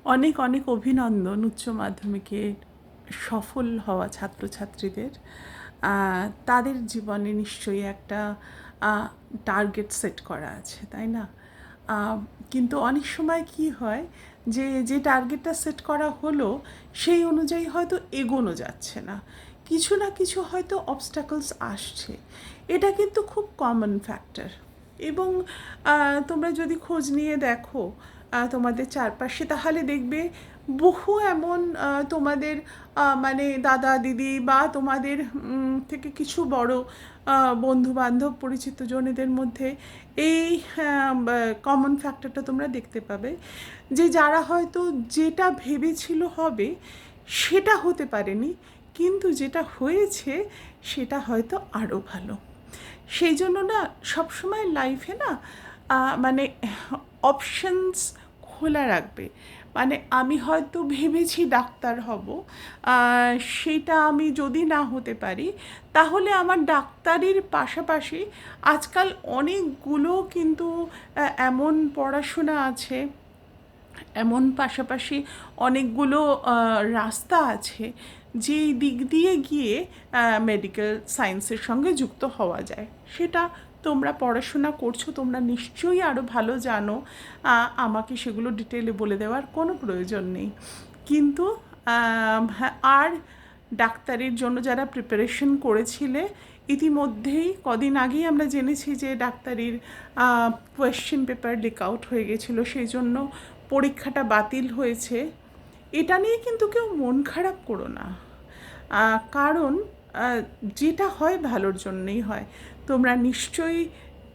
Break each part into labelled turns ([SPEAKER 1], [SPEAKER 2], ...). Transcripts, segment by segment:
[SPEAKER 1] অনেক অনেক অভিনন্দন উচ্চ মাধ্যমিকে সফল হওয়া ছাত্রছাত্রীদের। তাদের জীবনে নিশ্চয়ই একটা টার্গেট সেট করা আছে, তাই না? কিন্তু অনেক সময় কি হয় যে যে টার্গেটটা সেট করা হলো সেই অনুযায়ী হয়তো এগোনো যাচ্ছে না, কিছু না কিছু হয়তো অবস্টাকলস আসছে। এটা কিন্তু খুব কমন ফ্যাক্টর। এবং তোমরা যদি খোঁজ নিয়ে দেখো তোমাদের চারপাশে, তাহলে দেখবে বহু এমন তোমাদের মানে দাদা দিদি বা তোমাদের থেকে কিছু বড় বন্ধু বান্ধব পরিচিত জনেদের মধ্যে এই কমন ফ্যাক্টরটা তোমরা দেখতে পাবে, যে যারা হয়তো যেটা ভেবেছিল হবে সেটা হতে পারেনি, কিন্তু যেটা হয়েছে সেটা হয়তো আরও ভালো। সেই জন্য না সবসময় লাইফে না মানে অপশনস খোলা রাখবে। মানে আমি হয়তো ভেবেছি ডাক্তার হব, সেটা আমি যদি না হতে পারি তাহলে আমার ডাক্তারির পাশাপাশি আজকাল অনেকগুলো কিন্তু এমন পড়াশোনা আছে, এমন পাশাপাশি অনেকগুলো রাস্তা আছে যেই দিক দিয়ে গিয়ে মেডিকেল সায়েন্সের সঙ্গে যুক্ত হওয়া যায়। সেটা তোমরা পড়াশোনা করছো, তোমরা নিশ্চয়ই আরও ভালো জানো, আমাকে সেগুলো ডিটেলে বলে দেওয়ার কোনো প্রয়োজন নেই। কিন্তু হ্যাঁ, আর ডাক্তারির জন্য যারা প্রিপারেশন করেছিলে, ইতিমধ্যেই কদিন আগেই আমরা জেনেছি যে ডাক্তারির কোয়েশ্চেন পেপার লিক আউট হয়ে গেছিলো, সেই জন্য পরীক্ষাটা বাতিল হয়েছে। এটা নিয়ে কিন্তু কেউ মন খারাপ করো না, কারণ যেটা হয় ভালোর জন্যই হয়। তোমরা নিশ্চয়ই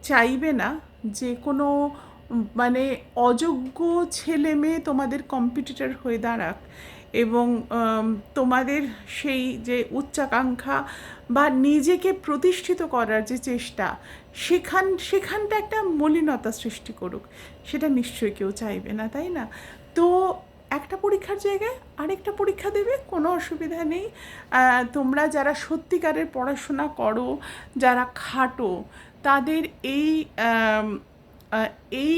[SPEAKER 1] চাইবে না যে কোনো মানে অযোগ্য ছেলে মেয়ে তোমাদের কম্পিটিটর হয়ে দাঁড়াক, এবং তোমাদের সেই যে উচ্চাকাঙ্ক্ষা বা নিজেকে প্রতিষ্ঠিত করার যে চেষ্টা, সেখানটা একটা মলিনতা সৃষ্টি করুক। সেটা নিশ্চয়ই কেউ চাইবে না, তাই না? তো একটা পরীক্ষার জায়গায় আরেকটা পরীক্ষা দেবে, কোনো অসুবিধা নেই। তোমরা যারা সত্যিকারের পড়াশোনা করো, যারা খাটো, তাদের এই এই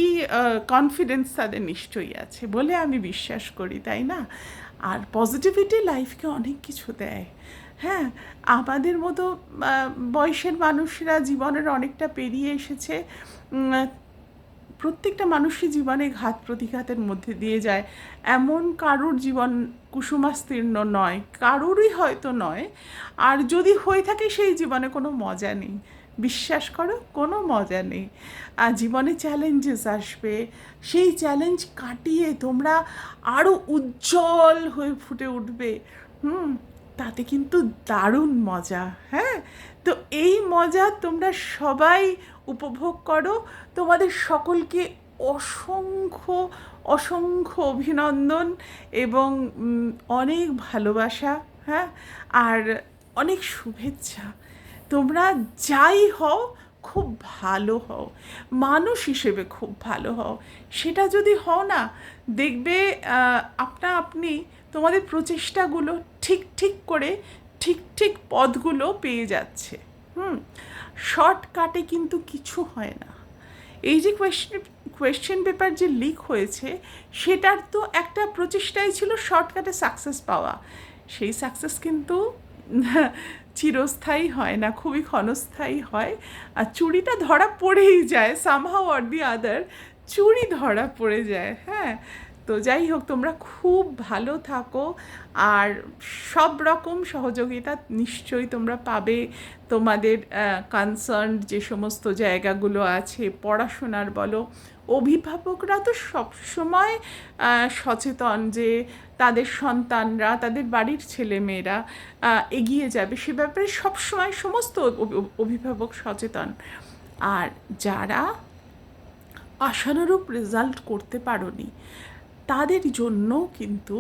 [SPEAKER 1] কনফিডেন্স তাদের নিশ্চয়ই আছে বলে আমি বিশ্বাস করি, তাই না? আর পজিটিভিটি লাইফকে অনেক কিছু দেয়। হ্যাঁ, আমাদের মতো বয়সের মানুষরা জীবনের অনেকটা পেরিয়ে এসেছে। প্রত্যেকটা মানুষই জীবনে ঘাত প্রতিঘাতের মধ্যে দিয়ে যায়, এমন কারুর জীবন কুসুমাস্তীর্ণ নয়, কারুরই হয়তো নয়। আর যদি হয়ে থাকে সেই জীবনে কোনো মজা নেই, বিশ্বাস করো, কোনো মজা নেই। আর জীবনে চ্যালেঞ্জেস আসবে, সেই চ্যালেঞ্জ কাটিয়ে তোমরা আরও উজ্জ্বল হয়ে ফুটে উঠবে। তাতে কিন্তু দারুণ মজা। হ্যাঁ, তো এই মজা তোমরা সবাই উপভোগ করো। তোমাদের সকলকে অসংখ্য অসংখ্য অভিনন্দন এবং অনেক ভালোবাসা। হ্যাঁ, আর অনেক শুভেচ্ছা। তোমরা যাই হও খুব ভালো হও, মানুষ হিসেবে খুব ভালো হও। সেটা যদি হও না, দেখবে আপনা আপনি তোমাদের প্রচেষ্টাগুলো ঠিক ঠিক করে ঠিক ঠিক পথগুলো পেয়ে যাচ্ছে। শর্টকাটে কিন্তু কিছু হয় না। এই যে কোয়েশ্চেন পেপার যে লিক হয়েছে, সেটার তো একটা প্রচেষ্টাই ছিল শর্টকাটে সাকসেস পাওয়া। সেই সাকসেস কিন্তু চিরস্থায়ী হয় না, খুবই ক্ষণস্থায়ী হয়। আর চুরিটা ধরা পড়েই যায়, সামহাউ অর দি আদার চুরি ধরা পড়ে যায়। হ্যাঁ, তো যাই হোক, তোমরা খুব ভালো থাকো, আর সব রকম সহযোগিতা নিশ্চয়ই তোমরা পাবে। তোমাদের কনসার্ন যে সমস্ত জায়গাগুলো আছে, পড়াশোনার বলো, অভিভাবকরা তো সবসময় সচেতন যে তাদের সন্তানরা, তাদের বাড়ির ছেলেমেয়েরা এগিয়ে যাবে, সে ব্যাপারে সবসময় সমস্ত অভিভাবক সচেতন। আর যারা আশানুরূপ রেজাল্ট করতে পারোনি, তাদের জন্য কিন্তু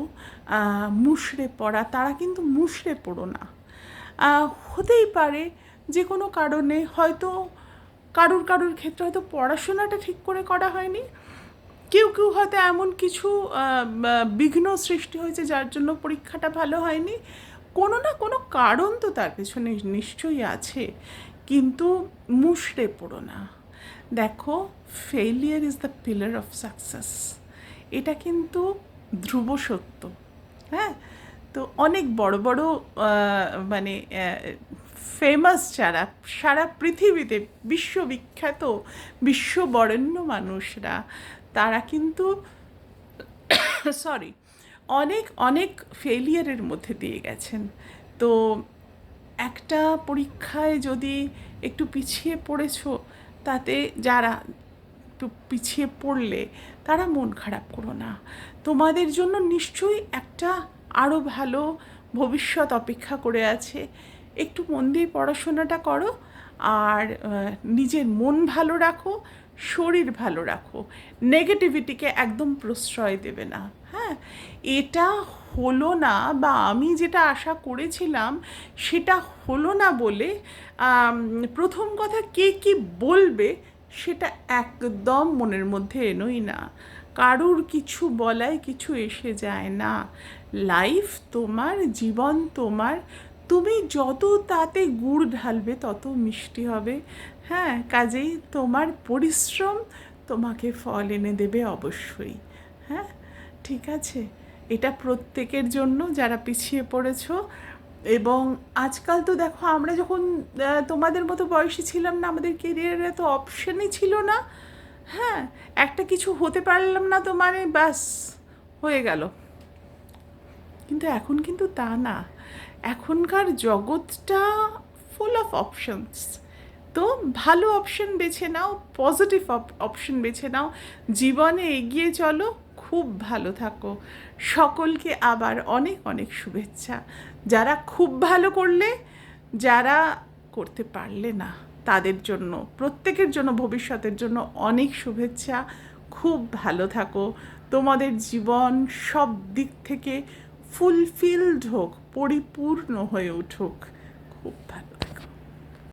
[SPEAKER 1] মুষড়ে পড়া, তারা কিন্তু মুষড়ে পড়ো না। হতেই পারে যে কোনো কারণে, হয়তো কারুর কারুর ক্ষেত্রে হয়তো পড়াশোনাটা ঠিক করে করা হয়নি, কেউ কেউ হয়তো এমন কিছু বিঘ্ন সৃষ্টি হয়েছে যার জন্য পরীক্ষাটা ভালো হয়নি। কোনো না কোনো কারণ তো তার পেছনে নিশ্চয়ই আছে, কিন্তু মুষড়ে পড়ো না। দেখো, failure is the pillar of success, এটা কিন্তু ধ্রুব সত্য। হ্যাঁ, তো অনেক বড় বড় মানে ফেমাস যারা সারা পৃথিবীতে বিশ্ববিখ্যাত বিশ্ববরেণ্য মানুষরা, তারা কিন্তু সরি অনেক অনেক ফেলিয়ারের মধ্যে দিয়ে গেছেন। তো একটা পরীক্ষায় যদি একটু পিছিয়ে পড়েছো, তাতে যারা একটু পিছিয়ে পড়লে তারা মন খারাপ করো না। তোমাদের জন্য নিশ্চয়ই একটা আরও ভালো ভবিষ্যৎ অপেক্ষা করে আছে। একটু মন দিয়ে পড়াশোনাটা করো, আর নিজের মন ভালো রাখো, শরীর ভালো রাখো, নেগেটিভিটিকে একদম প্রশ্রয় দেবে না। হ্যাঁ, এটা হলো না, বা আমি যেটা আশা করেছিলাম সেটা হলো না বলে প্রথম কথা কে কি বলবে সেটা একদম মনের মধ্যে এনোই না। কারুর কিছু বলায় কিছু এসে যায় না। লাইফ তোমার, জীবন তোমার, তুমি যত তাতে গুড় ঢালবে তত মিষ্টি হবে। হ্যাঁ, কাজেই তোমার পরিশ্রম তোমাকে ফল এনে দেবে অবশ্যই। হ্যাঁ, ঠিক আছে, এটা প্রত্যেকের জন্য যারা পিছিয়ে পড়েছো। এবং আজকাল তো দেখো, আমরা যখন তোমাদের মতো বয়সী ছিলাম না, আমাদের কেরিয়ারে তো অপশানই ছিল না। হ্যাঁ, একটা কিছু হতে পারলাম না তো মানে ব্যাস হয়ে গেল। কিন্তু এখন কিন্তু তা না। এখনকার জগৎটা ফুল অফ অপশনস। তো ভালো অপশন বেছে নাও, পজিটিভ অপশন বেছে নাও, জীবনে এগিয়ে চলো, খুব ভালো থাকো। সকলকে আবার অনেক অনেক শুভেচ্ছা। যারা খুব ভালো করলে, যারা করতে পারলে না, তাদের জন্য, প্রত্যেকের জন্য, ভবিষ্যতের জন্য অনেক শুভেচ্ছা। খুব ভালো থাকো, তোমাদের জীবন সব দিক থেকে ফুলফিলড হোক, পরিপূর্ণ হয়ে উঠুক। খুব ভালো।